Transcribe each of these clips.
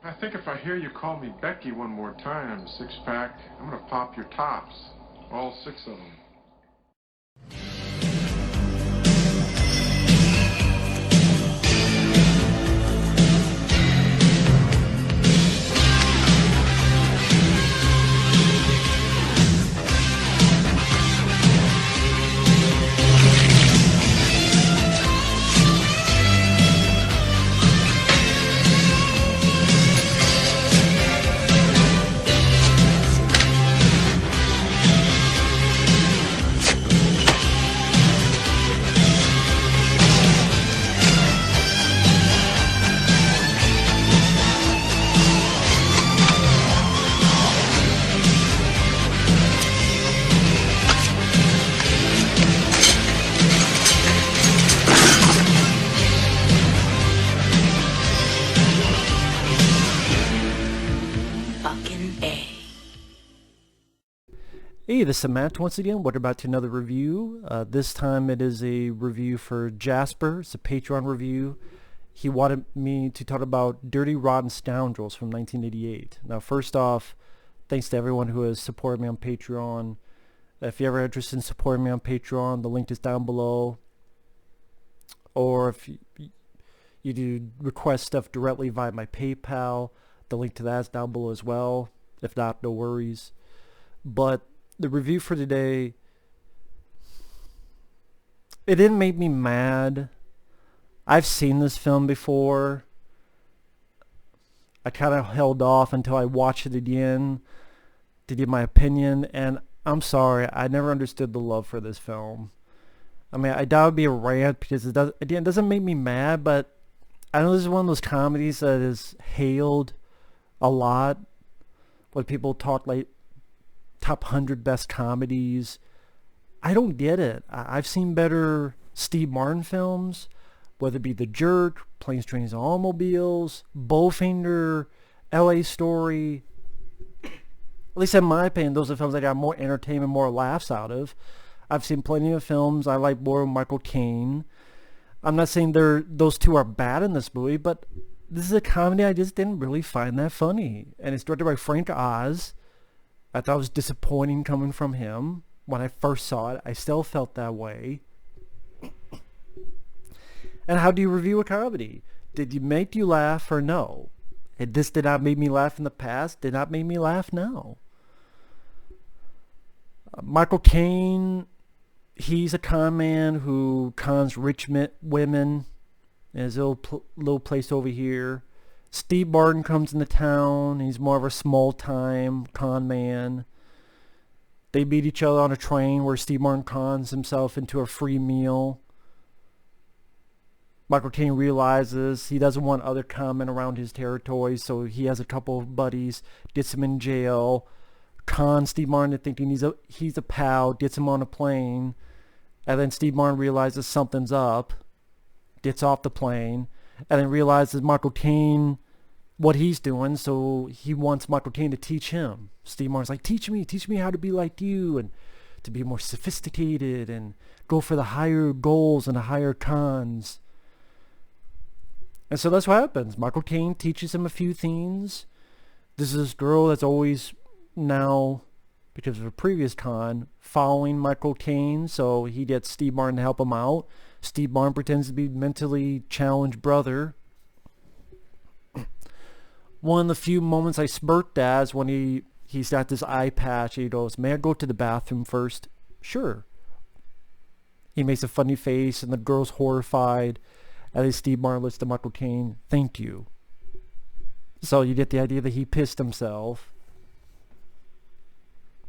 I think if I hear you call me Becky one more time, six-pack, I'm gonna pop your tops. All six of them. Hey, this is Matt once again. We're about to another review. This time it is a review for Jasper. It's a Patreon review. He wanted me to talk about Dirty Rotten Scoundrels from 1988. Now, first off, thanks to everyone who has supported me on Patreon. If you're ever interested in supporting me on Patreon, the link is down below. Or if you do request stuff directly via my PayPal, the link to that is down below as well. If not, no worries. But the review for today, it didn't make me mad. I've seen this film before. I kind of held off until I watched it again to give my opinion, and I'm sorry, I never understood the love for this film. I mean, I doubt it would be a rant because it doesn't make me mad, but I know this is one of those comedies that is hailed a lot when people talk like top 100 best comedies. I don't get it. I've seen better Steve Martin films, whether it be The Jerk, Planes, Trains, and Automobiles, Bowfinger, LA Story. At least in my opinion, those are films I got more entertainment, more laughs out of. I've seen plenty of films I like more of Michael Caine. I'm not saying those two are bad in this movie, but this is a comedy I just didn't really find that funny. And it's directed by Frank Oz. I thought it was disappointing coming from him. When I first saw it, I still felt that way. And how do you review a comedy? Did it make you laugh or no? This did not make me laugh in the past, did not make me laugh now. Michael Caine, he's a con man who cons rich women in his little place over here. Steve Martin comes into town. He's more of a small-time con man. They meet each other on a train where Steve Martin cons himself into a free meal. Michael Caine realizes he doesn't want other con men around his territory, so he has a couple of buddies, gets him in jail, cons Steve Martin into thinking he's a pal, gets him on a plane, and then Steve Martin realizes something's up, gets off the plane, and then realizes Michael Caine, what he's doing, so he wants Michael Caine to teach him. Steve Martin's like, teach me how to be like you, and to be more sophisticated, and go for the higher goals and the higher cons. And so that's what happens. Michael Caine teaches him a few things. This is this girl that's always now, because of a previous con, following Michael Caine, so he gets Steve Martin to help him out. Steve Martin pretends to be mentally challenged brother. One of the few moments I smirked at is when he's got this eye patch. He goes, may I go to the bathroom first? Sure. He makes a funny face and the girl's horrified. And then Steve Martin looks to Michael Caine, thank you. So you get the idea that he pissed himself.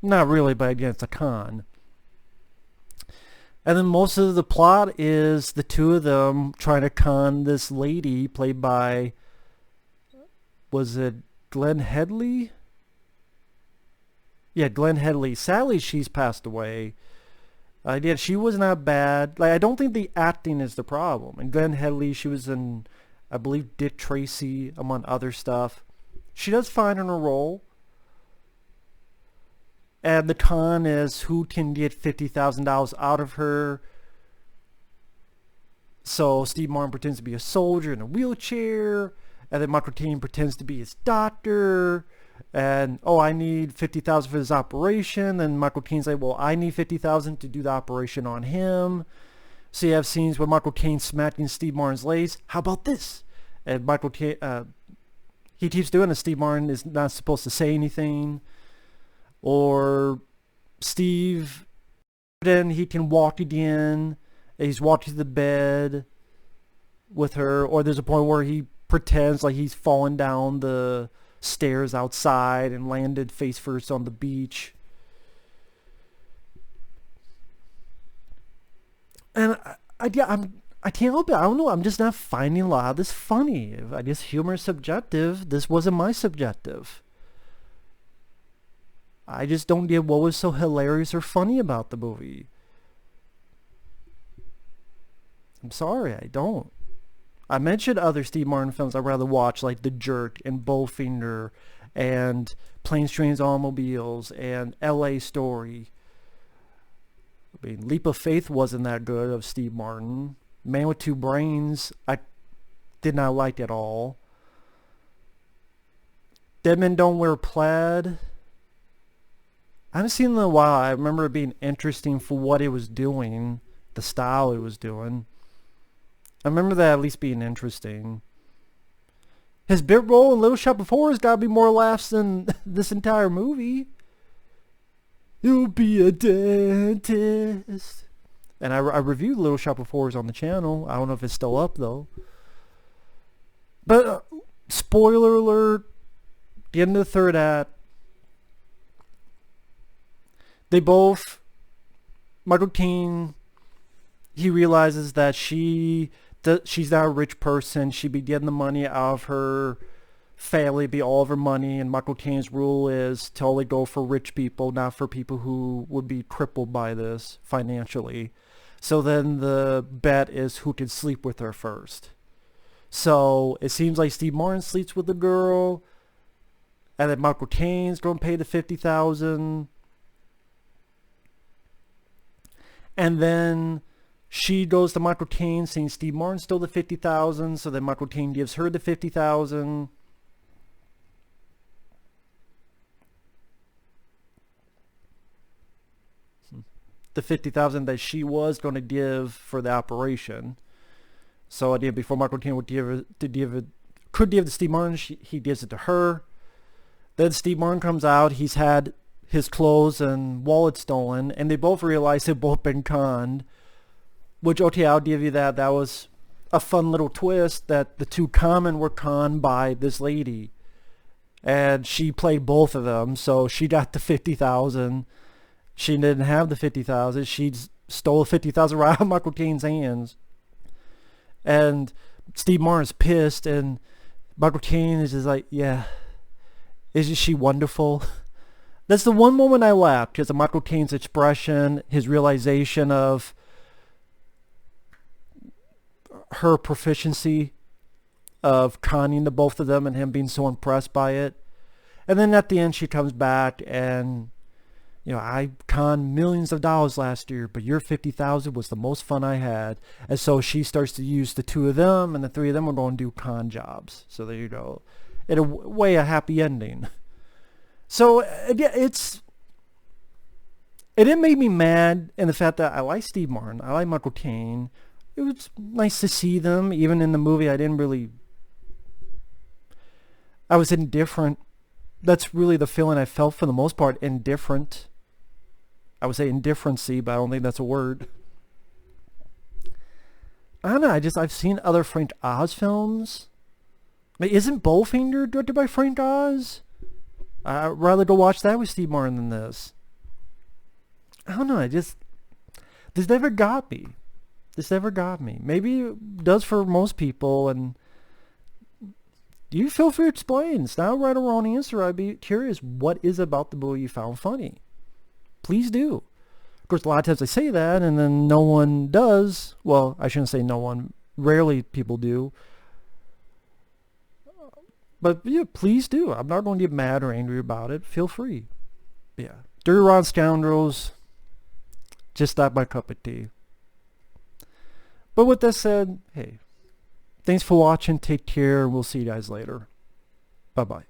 Not really, but again, it's a con. And then most of the plot is the two of them trying to con this lady played by, was it Glenne Headly? Yeah, Glenne Headly. Sadly, she's passed away. Yeah, she was not bad. Like, I don't think the acting is the problem. And Glenne Headly, she was in, I believe, Dick Tracy, among other stuff. She does fine in her role. And the con is who can get $50,000 out of her. So Steve Martin pretends to be a soldier in a wheelchair. and then Michael Caine pretends to be his doctor, and oh, I need 50,000 for this operation, and Michael Caine's like, well, I need 50,000 to do the operation on him. So you have scenes where Michael Caine smacking Steve Martin's legs. How about this? And Michael Caine, he keeps doing it. Steve Martin is not supposed to say anything. Or Steve, then he can walk again. He's walking to the bed with her. Or there's a point where he pretends like he's fallen down the stairs outside and landed face first on the beach. And I can't help it. I don't know. I'm just not finding a lot of this funny. I guess humor is subjective. This wasn't my subjective. I just don't get what was so hilarious or funny about the movie. I'm sorry, I don't. I mentioned other Steve Martin films I'd rather watch, like The Jerk and Bowfinger and Planes, Trains, Automobiles and L.A. Story. I mean, Leap of Faith wasn't that good of Steve Martin. Man with Two Brains, I did not like at all. Dead Men Don't Wear Plaid. I haven't seen it in a while. I remember it being interesting for what it was doing, the style it was doing. I remember that at least being interesting. His bit role in Little Shop of Horrors got to be more laughs than this entire movie. You'll be a dentist. And I reviewed Little Shop of Horrors on the channel. I don't know if it's still up though. But spoiler alert, the end of the third act, they both, Michael Caine, he realizes that she's not a rich person. She'd be getting the money out of her family, be all of her money, and Michael Caine's rule is to only go for rich people, not for people who would be crippled by this financially. So then the bet is who can sleep with her first. So it seems like Steve Martin sleeps with the girl, and then Michael Caine's going to pay the $50,000. And then she goes to Michael Caine saying Steve Martin stole the $50,000, so then Michael Caine gives her the $50,000. The $50,000 that she was going to give for the operation. So again, before Michael Caine could give it to Steve Martin, he gives it to her. Then Steve Martin comes out. He's had his clothes and wallet stolen, and they both realize they've both been conned. Which, okay, I'll give you that. That was a fun little twist that the two conmen were conned by this lady. And she played both of them, so she got the $50,000. She didn't have the $50,000. She stole $50,000 right out of Michael Caine's hands. And Steve Martin's pissed, and Michael Caine is just like, yeah, isn't she wonderful? That's the one moment I laughed, because of Michael Caine's expression, his realization of her proficiency of conning the both of them and him being so impressed by it. And then at the end she comes back and, you know, I conned millions of dollars last year, but your $50,000 was the most fun I had. And so she starts to use the two of them, and the three of them are going to do con jobs. So there you go. In a way, a happy ending. So yeah, it didn't make me mad in the fact that I like Steve Martin, I like Michael Caine. It was nice to see them. Even in the movie, I was indifferent. That's really the feeling I felt for the most part, indifferent. I would say indifferency, but I don't think that's a word. I don't know, I've seen other Frank Oz films. I mean, isn't Bowfinger directed by Frank Oz? I'd rather go watch that with Steve Martin than this. I don't know, this never got me. This never got me. Maybe it does for most people, and you feel free to explain. It's not a right or wrong answer. I'd be curious, what is about the movie you found funny? Please do. Of course, a lot of times I say that, and then no one does. Well, I shouldn't say no one. Rarely people do. But yeah, please do. I'm not going to get mad or angry about it. Feel free. Yeah. Dirty Rotten Scoundrels, just not my cup of tea. But with that said, hey, Thanks for watching. Take care. We'll see you guys later. Bye-bye.